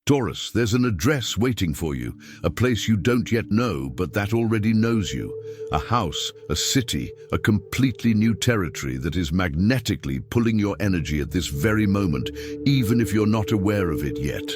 Taurus, there's an address waiting for you, a place you don't yet know, but that already knows you. A house, a city, a completely new territory that is magnetically pulling your energy at this very moment, even if you're not aware of it yet.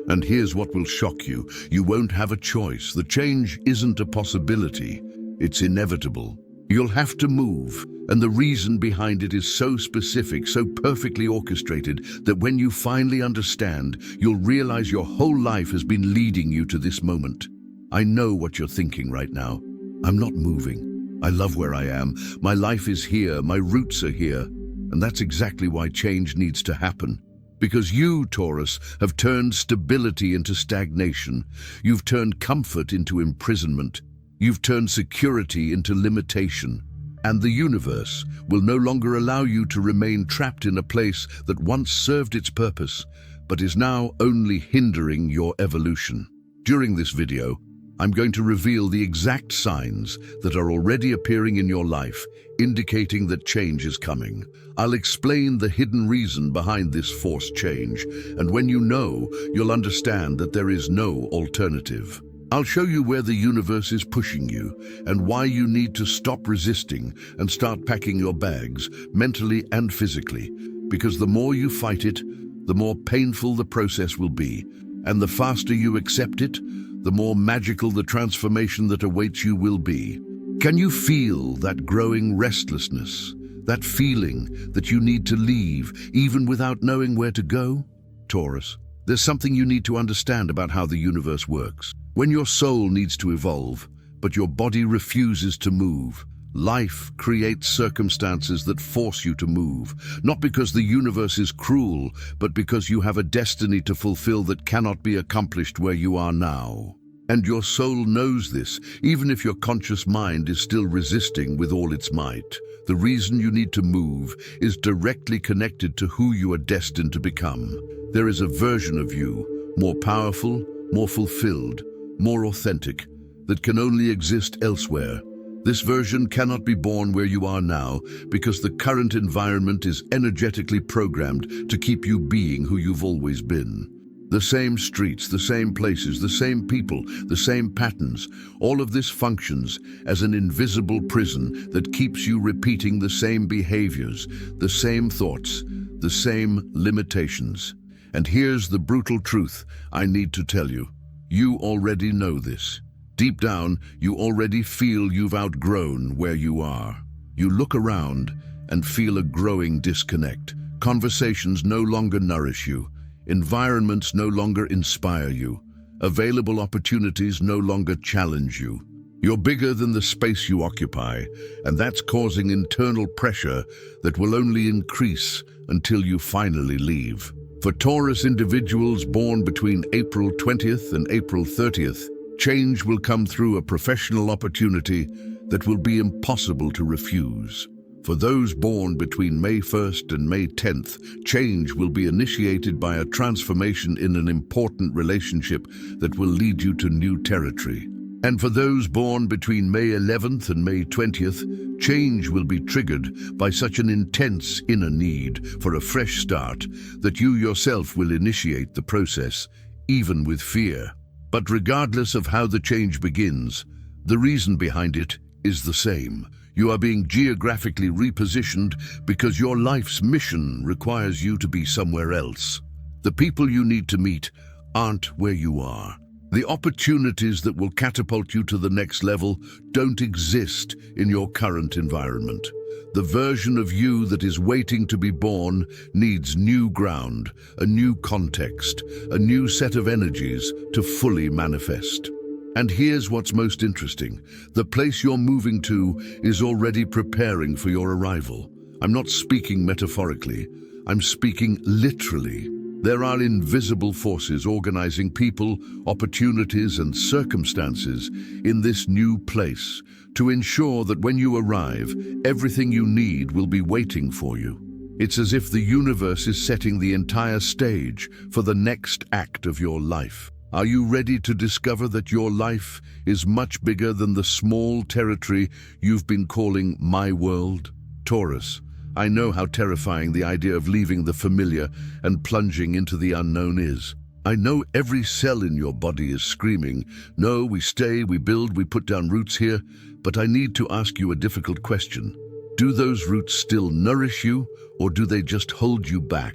And here's what will shock you. You won't have a choice. The change isn't a possibility. It's inevitable. You'll have to move, and the reason behind it is so specific, so perfectly orchestrated, that when you finally understand, you'll realize your whole life has been leading you to this moment. I know what you're thinking right now. I'm not moving. I love where I am. My life is here. My roots are here. And that's exactly why change needs to happen. Because you, Taurus, have turned stability into stagnation. You've turned comfort into imprisonment. You've turned security into limitation. And the universe will no longer allow you to remain trapped in a place that once served its purpose, but is now only hindering your evolution. During this video, I'm going to reveal the exact signs that are already appearing in your life, indicating that change is coming. I'll explain the hidden reason behind this forced change, and when you know, you'll understand that there is no alternative. I'll show you where the universe is pushing you and why you need to stop resisting and start packing your bags, mentally and physically, because the more you fight it, the more painful the process will be, and the faster you accept it, the more magical the transformation that awaits you will be. Can you feel that growing restlessness, that feeling that you need to leave even without knowing where to go? Taurus, there's something you need to understand about how the universe works. When your soul needs to evolve, but your body refuses to move, life creates circumstances that force you to move, not because the universe is cruel, but because you have a destiny to fulfill that cannot be accomplished where you are now. And your soul knows this, even if your conscious mind is still resisting with all its might. The reason you need to move is directly connected to who you are destined to become. There is a version of you, more powerful, more fulfilled, more authentic, that can only exist elsewhere. This version cannot be born where you are now because the current environment is energetically programmed to keep you being who you've always been. The same streets, the same places, the same people, the same patterns, all of this functions as an invisible prison that keeps you repeating the same behaviors, the same thoughts, the same limitations. And here's the brutal truth I need to tell you. You already know this. Deep down, you already feel you've outgrown where you are. You look around and feel a growing disconnect. Conversations no longer nourish you. Environments no longer inspire you. Available opportunities no longer challenge you. You're bigger than the space you occupy, and that's causing internal pressure that will only increase until you finally leave. For Taurus individuals born between April 20th and April 30th, change will come through a professional opportunity that will be impossible to refuse. For those born between May 1st and May 10th, change will be initiated by a transformation in an important relationship that will lead you to new territory. And for those born between May 11th and May 20th, change will be triggered by such an intense inner need for a fresh start that you yourself will initiate the process, even with fear. But regardless of how the change begins, the reason behind it is the same. You are being geographically repositioned because your life's mission requires you to be somewhere else. The people you need to meet aren't where you are. The opportunities that will catapult you to the next level don't exist in your current environment. The version of you that is waiting to be born needs new ground, a new context, a new set of energies to fully manifest. And here's what's most interesting. The place you're moving to is already preparing for your arrival. I'm not speaking metaphorically, I'm speaking literally. There are invisible forces organizing people, opportunities, and circumstances in this new place to ensure that when you arrive, everything you need will be waiting for you. It's as if the universe is setting the entire stage for the next act of your life. Are you ready to discover that your life is much bigger than the small territory you've been calling my world? Taurus, I know how terrifying the idea of leaving the familiar and plunging into the unknown is. I know every cell in your body is screaming, no, we stay, we build, we put down roots here, but I need to ask you a difficult question. Do those roots still nourish you, or do they just hold you back?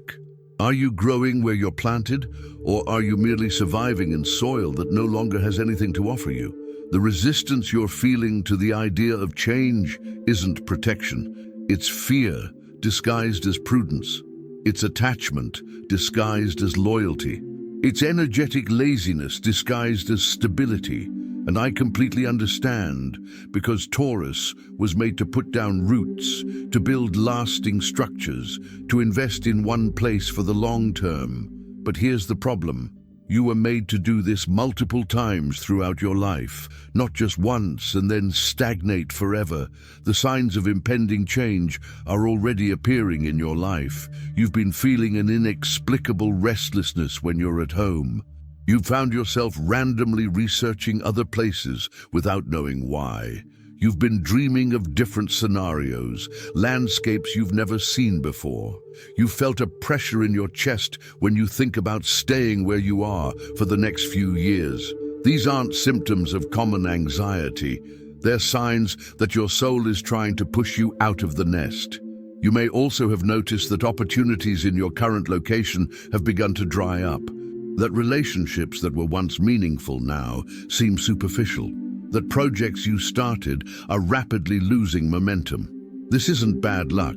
Are you growing where you're planted, or are you merely surviving in soil that no longer has anything to offer you? The resistance you're feeling to the idea of change isn't protection. It's fear disguised as prudence. It's attachment disguised as loyalty. It's energetic laziness disguised as stability. And I completely understand, because Taurus was made to put down roots, to build lasting structures, to invest in one place for the long term. But here's the problem. You were made to do this multiple times throughout your life, not just once and then stagnate forever. The signs of impending change are already appearing in your life. You've been feeling an inexplicable restlessness when you're at home. You've found yourself randomly researching other places without knowing why. You've been dreaming of different scenarios, landscapes you've never seen before. You've felt a pressure in your chest when you think about staying where you are for the next few years. These aren't symptoms of common anxiety. They're signs that your soul is trying to push you out of the nest. You may also have noticed that opportunities in your current location have begun to dry up. That relationships that were once meaningful now seem superficial. That projects you started are rapidly losing momentum. This isn't bad luck.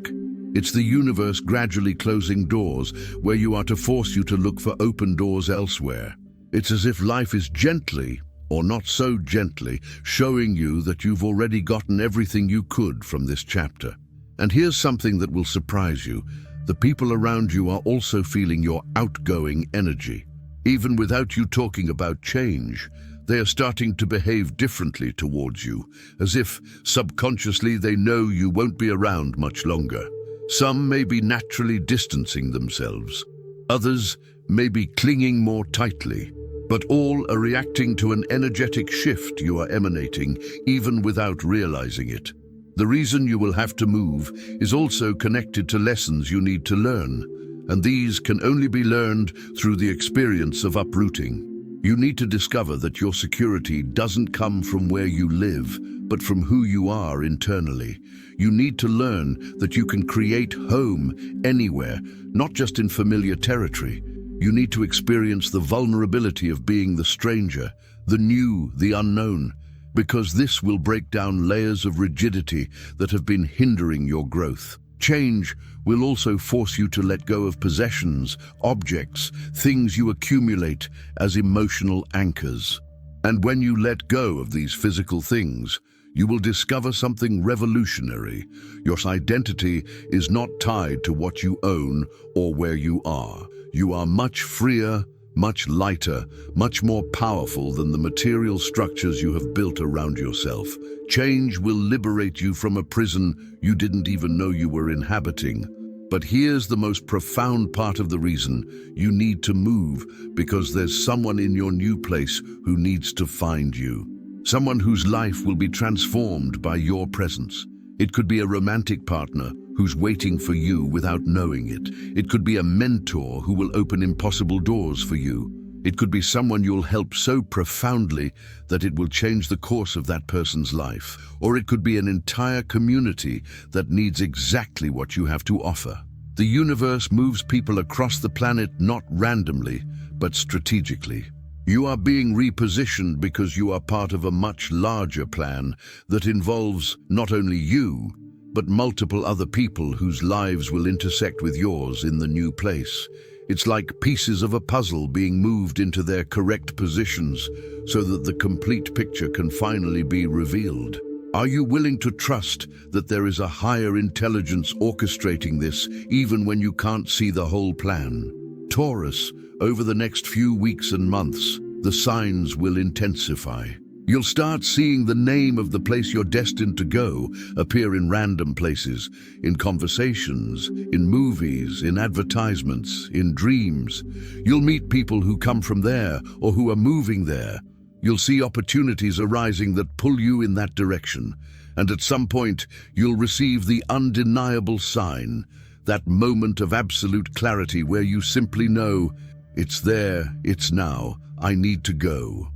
It's the universe gradually closing doors where you are to force you to look for open doors elsewhere. It's as if life is gently, or not so gently, showing you that you've already gotten everything you could from this chapter. And here's something that will surprise you. The people around you are also feeling your outgoing energy. Even without you talking about change, they are starting to behave differently towards you, as if subconsciously they know you won't be around much longer. Some may be naturally distancing themselves. Others may be clinging more tightly, but all are reacting to an energetic shift you are emanating, even without realizing it. The reason you will have to move is also connected to lessons you need to learn. And these can only be learned through the experience of uprooting. You need to discover that your security doesn't come from where you live, but from who you are internally. You need to learn that you can create home anywhere, not just in familiar territory. You need to experience the vulnerability of being the stranger, the new, the unknown, because this will break down layers of rigidity that have been hindering your growth. Change will also force you to let go of possessions, objects, things you accumulate as emotional anchors. And when you let go of these physical things, you will discover something revolutionary. Your identity is not tied to what you own or where you are. You are much freer, much lighter, much more powerful than the material structures you have built around yourself. Change will liberate you from a prison you didn't even know you were inhabiting. But here's the most profound part of the reason you need to move, because there's someone in your new place who needs to find you. Someone whose life will be transformed by your presence. It could be a romantic partner who's waiting for you without knowing it. It could be a mentor who will open impossible doors for you. It could be someone you'll help so profoundly that it will change the course of that person's life. Or it could be an entire community that needs exactly what you have to offer. The universe moves people across the planet not randomly, but strategically. You are being repositioned because you are part of a much larger plan that involves not only you, but multiple other people whose lives will intersect with yours in the new place. It's like pieces of a puzzle being moved into their correct positions so that the complete picture can finally be revealed. Are you willing to trust that there is a higher intelligence orchestrating this, even when you can't see the whole plan? Taurus, over the next few weeks and months, the signs will intensify. You'll start seeing the name of the place you're destined to go appear in random places, in conversations, in movies, in advertisements, in dreams. You'll meet people who come from there or who are moving there. You'll see opportunities arising that pull you in that direction. And at some point, you'll receive the undeniable sign, that moment of absolute clarity where you simply know It's there, it's now, I need to go.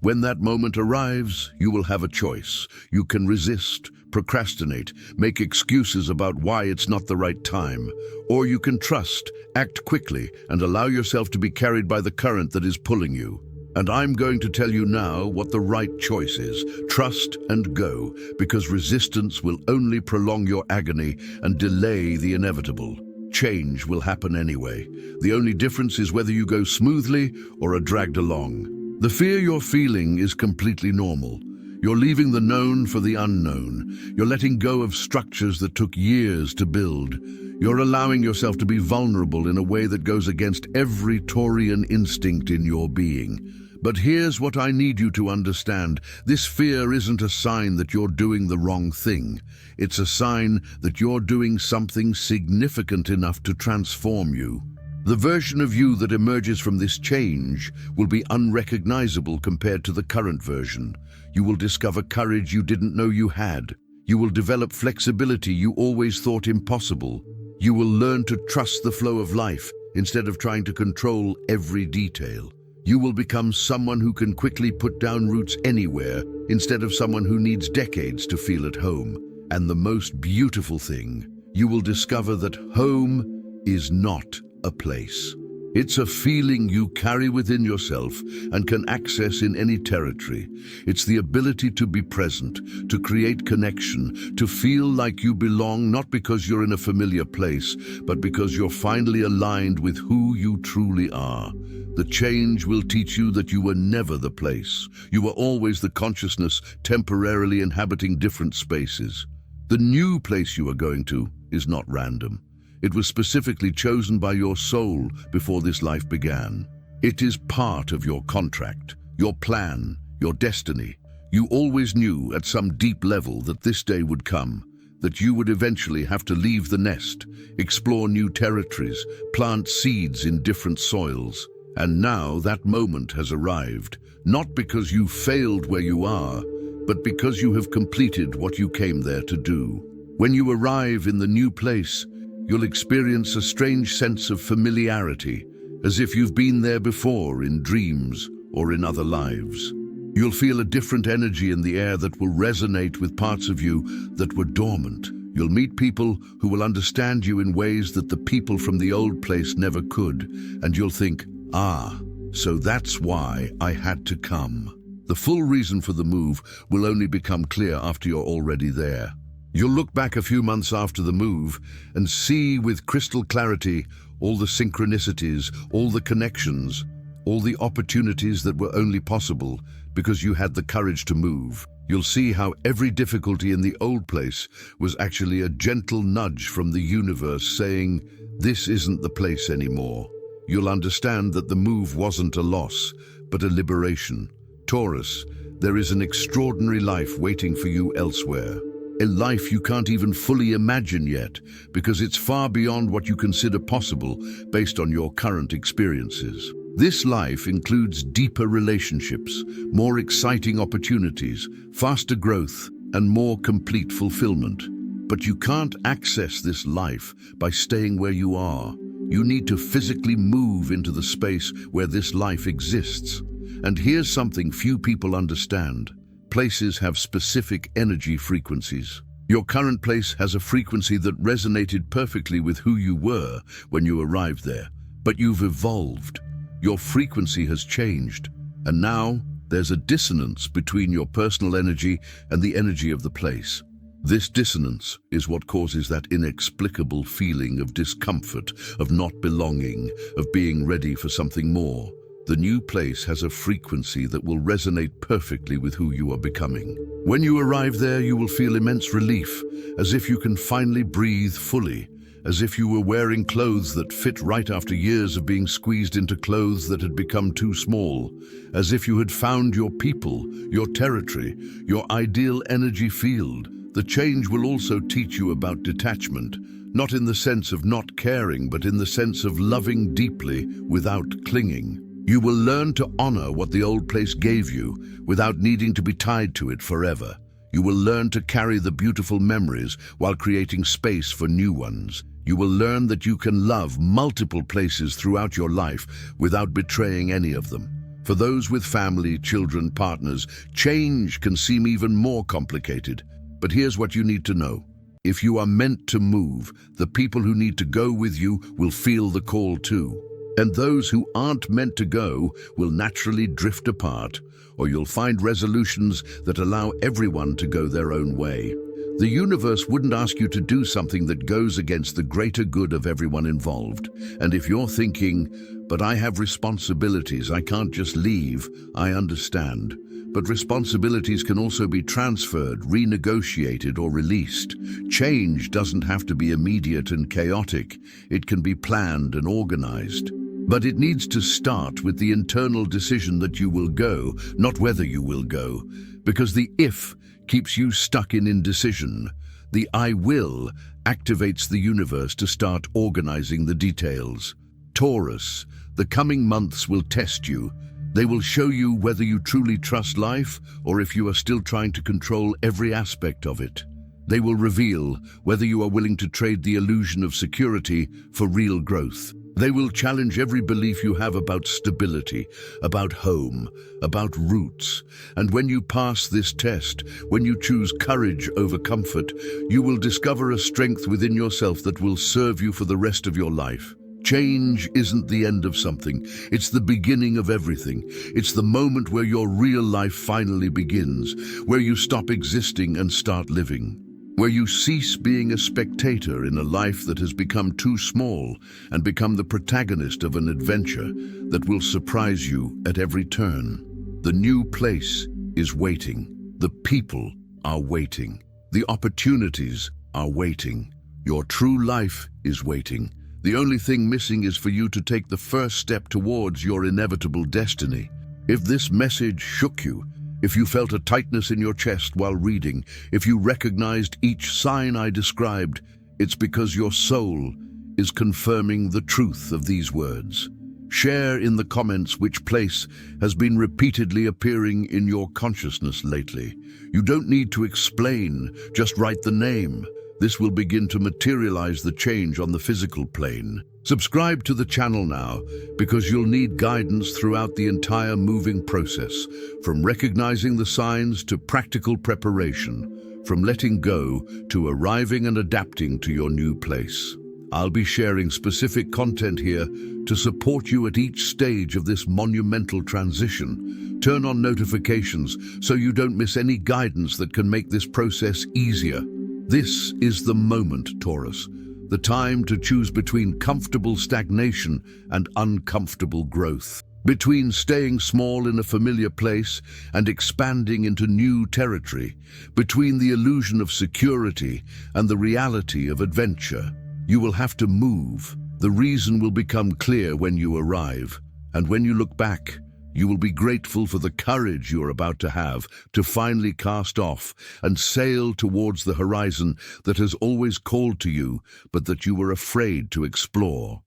When that moment arrives, you will have a choice. You can resist, procrastinate, make excuses about why it's not the right time. Or you can trust, act quickly, and allow yourself to be carried by the current that is pulling you. And I'm going to tell you now what the right choice is. Trust and go, because resistance will only prolong your agony and delay the inevitable. Change will happen anyway. The only difference is whether you go smoothly or are dragged along. The fear you're feeling is completely normal. You're leaving the known for the unknown. You're letting go of structures that took years to build. You're allowing yourself to be vulnerable in a way that goes against every Taurian instinct in your being. But here's what I need you to understand. This fear isn't a sign that you're doing the wrong thing. It's a sign that you're doing something significant enough to transform you. The version of you that emerges from this change will be unrecognizable compared to the current version. You will discover courage you didn't know you had. You will develop flexibility you always thought impossible. You will learn to trust the flow of life instead of trying to control every detail. You will become someone who can quickly put down roots anywhere instead of someone who needs decades to feel at home. And the most beautiful thing, you will discover that home is not a place. It's a feeling you carry within yourself and can access in any territory. It's the ability to be present, to create connection, to feel like you belong, not because you're in a familiar place, but because you're finally aligned with who you truly are. The change will teach you that you were never the place. You were always the consciousness temporarily inhabiting different spaces. The new place you are going to is not random. It was specifically chosen by your soul before this life began. It is part of your contract, your plan, your destiny. You always knew at some deep level that this day would come, that you would eventually have to leave the nest, explore new territories, plant seeds in different soils. And now that moment has arrived, not because you failed where you are, but because you have completed what you came there to do. When you arrive in the new place, you'll experience a strange sense of familiarity, as if you've been there before in dreams or in other lives. You'll feel a different energy in the air that will resonate with parts of you that were dormant. You'll meet people who will understand you in ways that the people from the old place never could, and you'll think, so that's why I had to come. The full reason for the move will only become clear after you're already there. You'll look back a few months after the move and see with crystal clarity all the synchronicities, all the connections, all the opportunities that were only possible because you had the courage to move. You'll see how every difficulty in the old place was actually a gentle nudge from the universe saying, this isn't the place anymore. You'll understand that the move wasn't a loss, but a liberation. Taurus, there is an extraordinary life waiting for you elsewhere. A life you can't even fully imagine yet, because it's far beyond what you consider possible based on your current experiences. This life includes deeper relationships, more exciting opportunities, faster growth, and more complete fulfillment. But you can't access this life by staying where you are. You need to physically move into the space where this life exists. And here's something few people understand. Places have specific energy frequencies. Your current place has a frequency that resonated perfectly with who you were when you arrived there. But you've evolved. Your frequency has changed. And now there's a dissonance between your personal energy and the energy of the place. This dissonance is what causes that inexplicable feeling of discomfort, of not belonging, of being ready for something more. The new place has a frequency that will resonate perfectly with who you are becoming. When you arrive there, you will feel immense relief, as if you can finally breathe fully, as if you were wearing clothes that fit right after years of being squeezed into clothes that had become too small, as if you had found your people, your territory, your ideal energy field. The change will also teach you about detachment, not in the sense of not caring, but in the sense of loving deeply without clinging. You will learn to honor what the old place gave you without needing to be tied to it forever. You will learn to carry the beautiful memories while creating space for new ones. You will learn that you can love multiple places throughout your life without betraying any of them. For those with family, children, partners, change can seem even more complicated. But here's what you need to know. If you are meant to move, the people who need to go with you will feel the call too. And those who aren't meant to go will naturally drift apart, or you'll find resolutions that allow everyone to go their own way. The universe wouldn't ask you to do something that goes against the greater good of everyone involved. And if you're thinking, but I have responsibilities, I can't just leave, I understand. But responsibilities can also be transferred, renegotiated, or released. Change doesn't have to be immediate and chaotic. It can be planned and organized. But it needs to start with the internal decision that you will go, not whether you will go. Because the if keeps you stuck in indecision. The I will activates the universe to start organizing the details. Taurus, the coming months will test you. They will show you whether you truly trust life or if you are still trying to control every aspect of it. They will reveal whether you are willing to trade the illusion of security for real growth. They will challenge every belief you have about stability, about home, about roots. And when you pass this test, when you choose courage over comfort, you will discover a strength within yourself that will serve you for the rest of your life. Change isn't the end of something, it's the beginning of everything. It's the moment where your real life finally begins, where you stop existing and start living. Where you cease being a spectator in a life that has become too small and become the protagonist of an adventure that will surprise you at every turn. The new place is waiting. The people are waiting. The opportunities are waiting. Your true life is waiting. The only thing missing is for you to take the first step towards your inevitable destiny. If this message shook you, if you felt a tightness in your chest while reading, if you recognized each sign I described, it's because your soul is confirming the truth of these words. Share in the comments which place has been repeatedly appearing in your consciousness lately. You don't need to explain, just write the name. This will begin to materialize the change on the physical plane. Subscribe to the channel now, because you'll need guidance throughout the entire moving process, from recognizing the signs to practical preparation, from letting go to arriving and adapting to your new place. I'll be sharing specific content here to support you at each stage of this monumental transition. Turn on notifications so you don't miss any guidance that can make this process easier. This is the moment, Taurus. The time to choose between comfortable stagnation and uncomfortable growth. Between staying small in a familiar place and expanding into new territory. Between the illusion of security and the reality of adventure. You will have to move. The reason will become clear when you arrive. And when you look back, you will be grateful for the courage you are about to have to finally cast off and sail towards the horizon that has always called to you, but that you were afraid to explore.